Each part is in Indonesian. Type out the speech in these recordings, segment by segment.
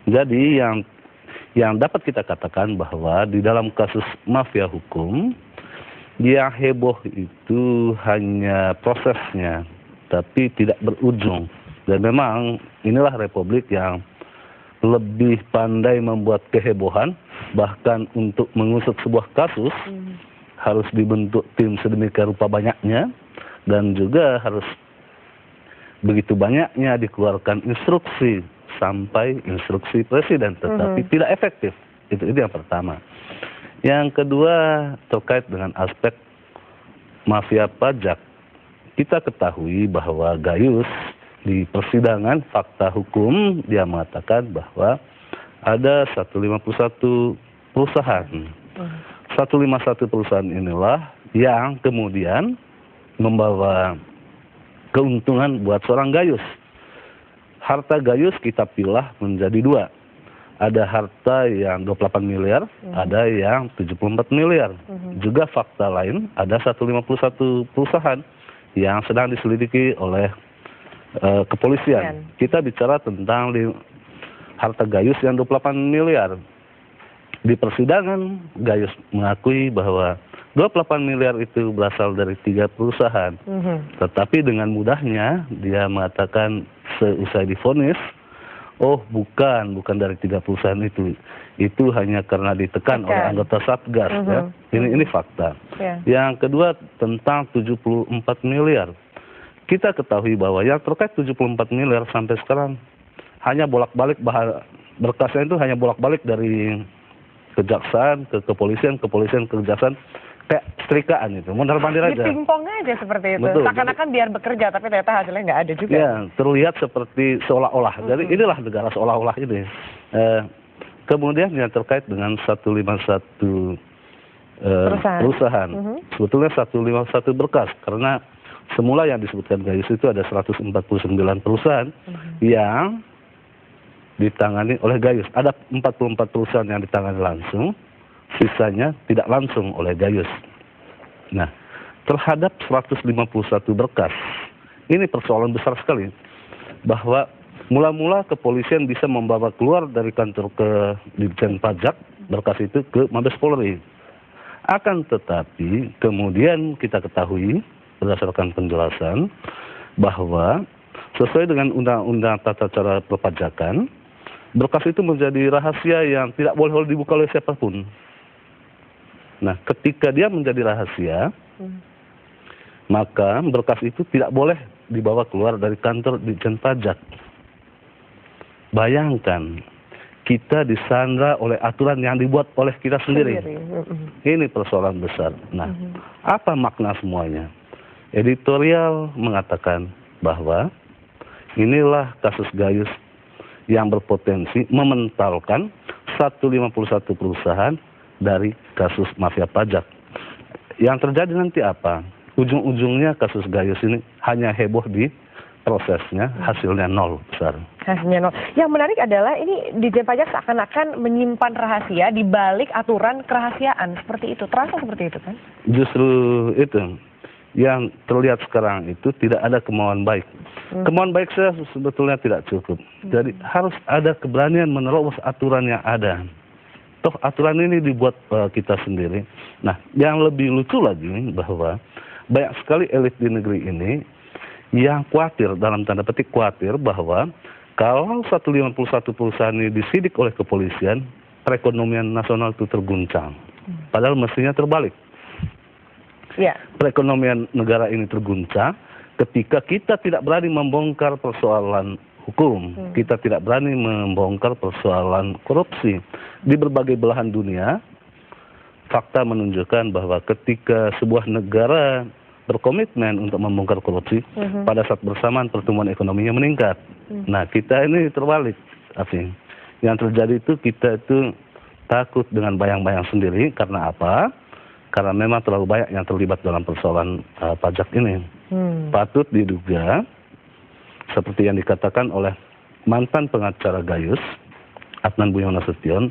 Jadi yang dapat kita katakan bahwa di dalam kasus mafia hukum, yang heboh itu hanya prosesnya, tapi tidak berujung. Dan memang inilah republik yang lebih pandai membuat kehebohan, bahkan untuk mengusut sebuah kasus harus dibentuk tim sedemikian rupa banyaknya, dan juga harus begitu banyaknya dikeluarkan instruksi sampai instruksi presiden, tetapi tidak efektif. Itu yang pertama. Yang kedua terkait dengan aspek mafia pajak. Kita ketahui bahwa Gayus di persidangan fakta hukum dia mengatakan bahwa ada 151 perusahaan. 151 perusahaan inilah yang kemudian membawa keuntungan buat seorang Gayus. Harta Gayus kita pilah menjadi dua. Ada harta yang 28 miliar, ada yang 74 miliar. Juga fakta lain, ada 151 perusahaan yang sedang diselidiki oleh kepolisian. Kita bicara tentang harta Gayus yang 28 miliar. Di persidangan, Gayus mengakui bahwa 28 miliar itu berasal dari 3 perusahaan. Tetapi dengan mudahnya dia mengatakan seusai divonis, oh bukan dari 3 perusahaan itu. Itu hanya karena ditekan oleh anggota Satgas. Ya. Ini fakta. Yang kedua tentang 74 miliar. Kita ketahui bahwa yang terkait 74 miliar sampai sekarang hanya bolak-balik berkasnya itu hanya bolak-balik dari kejaksaan ke kepolisian, kepolisian ke kejaksaan, kayak setrikaan itu, mondar mandir aja. Dipingpong aja seperti itu. Betul. Seakan-akan biar bekerja, tapi ternyata hasilnya nggak ada juga. Ya, terlihat seperti seolah-olah. Jadi inilah negara seolah-olah ini. Kemudian yang terkait dengan 151 perusahaan. Sebetulnya 151 berkas, karena semula yang disebutkan Gayus itu ada 149 perusahaan yang ditangani oleh Gayus. Ada 44 perusahaan yang ditangani langsung, sisanya tidak langsung oleh Gayus. Nah, terhadap 151 berkas, ini persoalan besar sekali. Bahwa mula-mula kepolisian bisa membawa keluar dari kantor ke Ditjen Pajak berkas itu ke Mabes Polri. Akan tetapi kemudian kita ketahui berdasarkan penjelasan bahwa sesuai dengan Undang-Undang Tata Cara Perpajakan, berkas itu menjadi rahasia yang tidak boleh dibuka oleh siapapun. Nah, ketika dia menjadi rahasia, maka berkas itu tidak boleh dibawa keluar dari kantor Ditjen Pajak. Bayangkan, kita disandra oleh aturan yang dibuat oleh kita sendiri. Ini persoalan besar. Nah, apa makna semuanya? Editorial mengatakan bahwa inilah kasus Gayus yang berpotensi mementalkan 151 perusahaan dari kasus mafia pajak. Yang terjadi nanti apa? Ujung-ujungnya kasus Gayus ini hanya heboh di prosesnya, hasilnya nol besar. Hasilnya nol. Yang menarik adalah ini Ditjen Pajak seakan-akan menyimpan rahasia di balik aturan kerahasiaan. Seperti itu, terasa seperti itu kan? Justru itu. Yang terlihat sekarang itu tidak ada kemauan baik. Kemauan baik saya sebetulnya tidak cukup. Jadi harus ada keberanian menerobos aturan yang ada. Toh aturan ini dibuat kita sendiri. Nah, yang lebih lucu lagi bahwa banyak sekali elit di negeri ini yang khawatir, dalam tanda petik khawatir, bahwa kalau 151 perusahaan ini disidik oleh kepolisian, perekonomian nasional itu terguncang. Padahal mestinya terbalik. Perekonomian negara ini terguncang ketika kita tidak berani membongkar persoalan hukum, kita tidak berani membongkar persoalan korupsi. Di berbagai belahan dunia, fakta menunjukkan bahwa ketika sebuah negara berkomitmen untuk membongkar korupsi, pada saat bersamaan pertumbuhan ekonominya meningkat. Nah, kita ini terbalik. Yang terjadi itu kita itu takut dengan bayang-bayang sendiri. Karena apa? Karena memang terlalu banyak yang terlibat dalam persoalan pajak ini. Patut diduga, seperti yang dikatakan oleh mantan pengacara Gayus, Adnan Budi Nasution,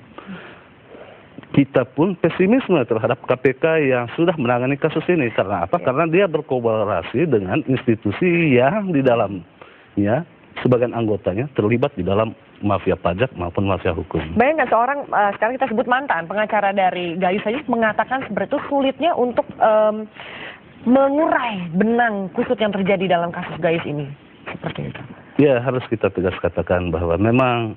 kita pun pesimisme terhadap KPK yang sudah menangani kasus ini. Karena apa? Karena dia berkolaborasi dengan institusi yang di dalamnya sebagian anggotanya terlibat di dalam mafia pajak maupun mafia hukum. Bayangkan seorang, sekarang kita sebut mantan pengacara dari Gayus saja mengatakan seperti itu sulitnya untuk mengurai benang kusut yang terjadi dalam kasus Gayus ini. Seperti itu. Ya, harus kita tegas katakan bahwa memang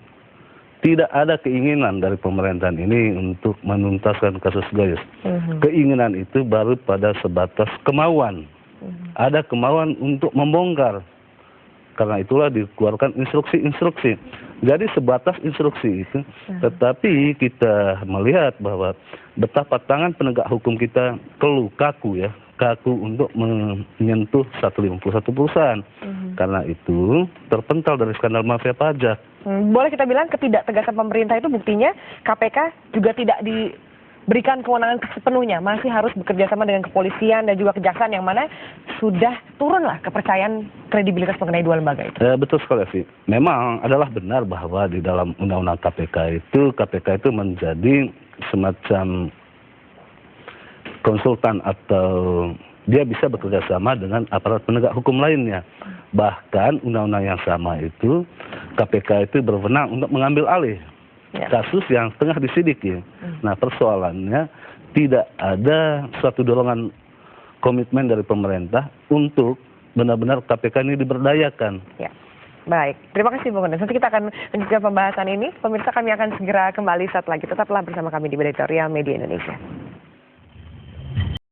tidak ada keinginan dari pemerintahan ini untuk menuntaskan kasus Gayus. Keinginan itu baru pada sebatas kemauan. Ada kemauan untuk membongkar. Karena itulah dikeluarkan instruksi-instruksi. Jadi sebatas instruksi itu, tetapi kita melihat bahwa betapa tangan penegak hukum kita kaku ya. Kaku untuk menyentuh 151 perusahaan. Karena itu terpental dari skandal mafia pajak. Boleh kita bilang ketidaktegasan pemerintah itu buktinya KPK juga tidak diberikan kewenangan sepenuhnya. Masih harus bekerja sama dengan kepolisian dan juga kejaksaan yang mana sudah turunlah kepercayaan kredibilitas mengenai dua lembaga itu. Betul sekali sih. Memang adalah benar bahwa di dalam undang-undang KPK itu menjadi semacam konsultan atau dia bisa bekerja sama dengan aparat penegak hukum lainnya. Bahkan undang-undang yang sama itu KPK itu berwenang untuk mengambil alih kasus yang tengah disidiki. Nah, persoalannya tidak ada suatu dorongan komitmen dari pemerintah untuk benar-benar KPK ini diberdayakan. Ya. Baik, terima kasih Bung Gundes. Nanti kita akan lanjutkan pembahasan ini. Pemirsa, kami akan segera kembali saat lagi. Tetaplah bersama kami di Editorial Media Indonesia.